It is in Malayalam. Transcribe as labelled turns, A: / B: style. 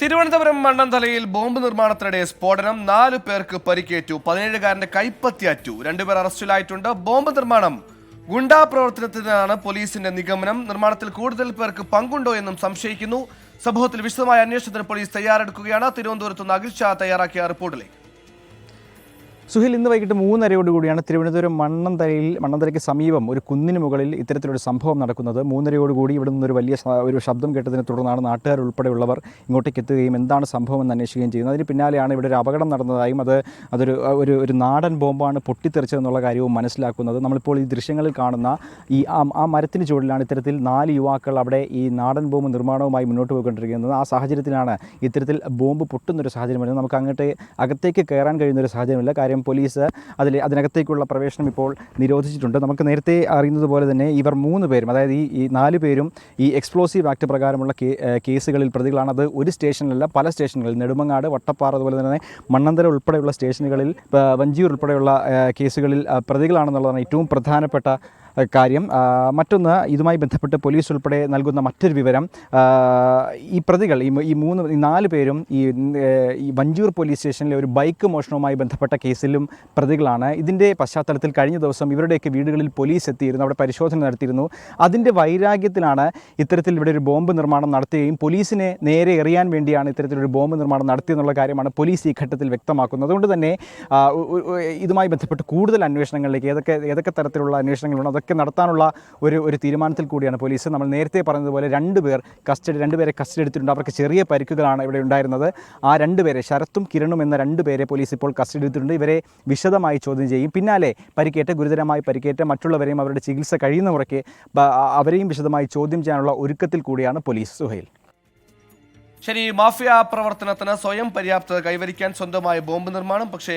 A: തിരുവനന്തപുരം മണ്ണന്തലയിൽ ബോംബ് നിർമ്മാണത്തിനിടെ സ്ഫോടനം 4 പേർക്ക് പരിക്കേറ്റു. 17-കാരന്റെ കൈപ്പത്തിയറ്റു. 2 പേർ അറസ്റ്റിലായിട്ടുണ്ട്. ബോംബ് നിർമ്മാണം ഗുണ്ടാ പ്രവർത്തനത്തിനാണ് പോലീസിന്റെ നിഗമനം. നിർമ്മാണത്തിൽ കൂടുതൽ പേർക്ക് പങ്കുണ്ടോ എന്നും സംശയിക്കുന്നു. സംഭവത്തിൽ വിശദമായ അന്വേഷണത്തിന് പോലീസ് തയ്യാറെടുക്കുകയാണ്. തിരുവനന്തപുരത്ത് നിന്ന് അഖിൽ ഷാ തയ്യാറാക്കിയ റിപ്പോർട്ടിലേക്ക്.
B: സുഹിൽ, ഇന്ന് വൈകിട്ട് 3:30 തിരുവനന്തപുരം മണ്ണന്തലയ്ക്ക് സമീപം ഒരു കുന്നിന് മുകളിൽ ഇത്തരത്തിലൊരു സംഭവം നടക്കുന്നത്. 3:30 ഇവിടെ നിന്നൊരു വലിയ ഒരു ശബ്ദം കേട്ടതിനെ തുടർന്നാണ് നാട്ടുകാർ ഉൾപ്പെടെയുള്ളവർ ഇങ്ങോട്ടേക്ക് എത്തുകയും എന്താണ് സംഭവം എന്ന് അന്വേഷിക്കുകയും ചെയ്യുന്നത്. അതിന് പിന്നാലെയാണ് ഇവിടെ ഒരു അപകടം നടന്നതായും അതൊരു നാടൻ ബോംബാണ് പൊട്ടിത്തെറിച്ചതെന്നുള്ള കാര്യവും മനസ്സിലാക്കുന്നത്. നമ്മളിപ്പോൾ ഈ ദൃശ്യങ്ങളിൽ കാണുന്ന ആ മരത്തിന് ചുവടിലാണ് ഇത്തരത്തിൽ 4 യുവാക്കൾ അവിടെ ഈ നാടൻ ബോംബ് നിർമ്മാണവുമായി മുന്നോട്ട് പോയിക്കൊണ്ടിരിക്കുന്നത്. ആ സാഹചര്യത്തിലാണ് ഇത്തരത്തിൽ ബോംബ് പൊട്ടുന്നൊരു സാഹചര്യം വരുന്നത്. നമുക്ക് അകത്തേക്ക് കയറാൻ കഴിയുന്നൊരു സാഹചര്യമില്ല. കാര്യം പോലീസ് അതിനകത്തേക്കുള്ള പ്രവേശനം ഇപ്പോൾ നിരോധിച്ചിട്ടുണ്ട്. നമുക്ക് നേരത്തെ അറിയുന്നത് പോലെ തന്നെ ഇവർ 3 പേരും, അതായത് ഈ 4 പേരും ഈ എക്സ്പ്ലോസീവ് ആക്ട് പ്രകാരമുള്ള കേസുകളിൽ പ്രതികളാണ്. അത് ഒരു സ്റ്റേഷനിലല്ല, പല സ്റ്റേഷനുകളിൽ, നെടുമങ്ങാട്, വട്ടപ്പാറ, അതുപോലെ തന്നെ മണ്ണന്തല ഉൾപ്പെടെയുള്ള സ്റ്റേഷനുകളിൽ, വഞ്ചിയൂർ ഉൾപ്പെടെയുള്ള കേസുകളിൽ പ്രതികളാണെന്നുള്ളതാണ് ഏറ്റവും പ്രധാനപ്പെട്ട കാര്യം. മറ്റൊന്ന്, ഇതുമായി ബന്ധപ്പെട്ട് പോലീസ് ഉൾപ്പെടെ നൽകുന്ന മറ്റൊരു വിവരം, ഈ പ്രതികൾ ഈ 4 പേരും ഈ വഞ്ചിയൂർ പോലീസ് സ്റ്റേഷനിലെ ഒരു ബൈക്ക് മോഷണവുമായി ബന്ധപ്പെട്ട കേസിലും പ്രതികളാണ്. ഇതിൻ്റെ പശ്ചാത്തലത്തിൽ കഴിഞ്ഞ ദിവസം ഇവരുടെയൊക്കെ വീടുകളിൽ പോലീസ് എത്തിയിരുന്നു, അവിടെ പരിശോധന നടത്തിയിരുന്നു. അതിൻ്റെ വൈരാഗ്യത്തിലാണ് ഇത്തരത്തിൽ ഇവിടെ ഒരു ബോംബ് നിർമ്മാണം നടത്തുകയും പോലീസിനെ നേരെ എറിയാൻ വേണ്ടിയാണ് ഇത്തരത്തിലൊരു ബോംബ് നിർമ്മാണം നടത്തിയെന്നുള്ള കാര്യമാണ് പോലീസ് ഈ ഘട്ടത്തിൽ വ്യക്തമാക്കുന്നത്. അതുകൊണ്ട് തന്നെ ഇതുമായി ബന്ധപ്പെട്ട് കൂടുതൽ അന്വേഷണങ്ങളിലേക്ക് ഏതൊക്കെ തരത്തിലുള്ള അന്വേഷണങ്ങളുണ്ട് അതൊക്കെ നടത്താനുള്ള ഒരു തീരുമാനത്തിൽ കൂടിയാണ് പോലീസ്. നമ്മൾ നേരത്തെ പറഞ്ഞതുപോലെ 2 പേരെ കസ്റ്റഡി എടുത്തിട്ടുണ്ട്. അവർക്ക് ചെറിയ പരിക്കുകളാണ് ഇവിടെ ഉണ്ടായിരുന്നത്. ആ 2 പേരെ, ശരത്തും കിരണും എന്ന 2 പേരെ പോലീസ് ഇപ്പോൾ കസ്റ്റഡി എടുത്തിട്ടുണ്ട്. ഇവരെ വിശദമായി ചോദ്യം ചെയ്യും. പിന്നാലെ ഗുരുതരമായി പരിക്കേറ്റ മറ്റുള്ളവരെയും അവരുടെ ചികിത്സ കഴിയുന്ന മുറയ്ക്ക് അവരെയും വിശദമായി ചോദ്യം ചെയ്യാനുള്ള ഒരുക്കത്തിൽ കൂടിയാണ് പോലീസ്. സുഹൈൽ,
A: ശരി. മാഫിയ പ്രവർത്തനത്തിന് സ്വയം പര്യാപ്തത കൈവരിക്കാൻ സ്വന്തമായ ബോംബ് നിർമ്മാണം, പക്ഷേ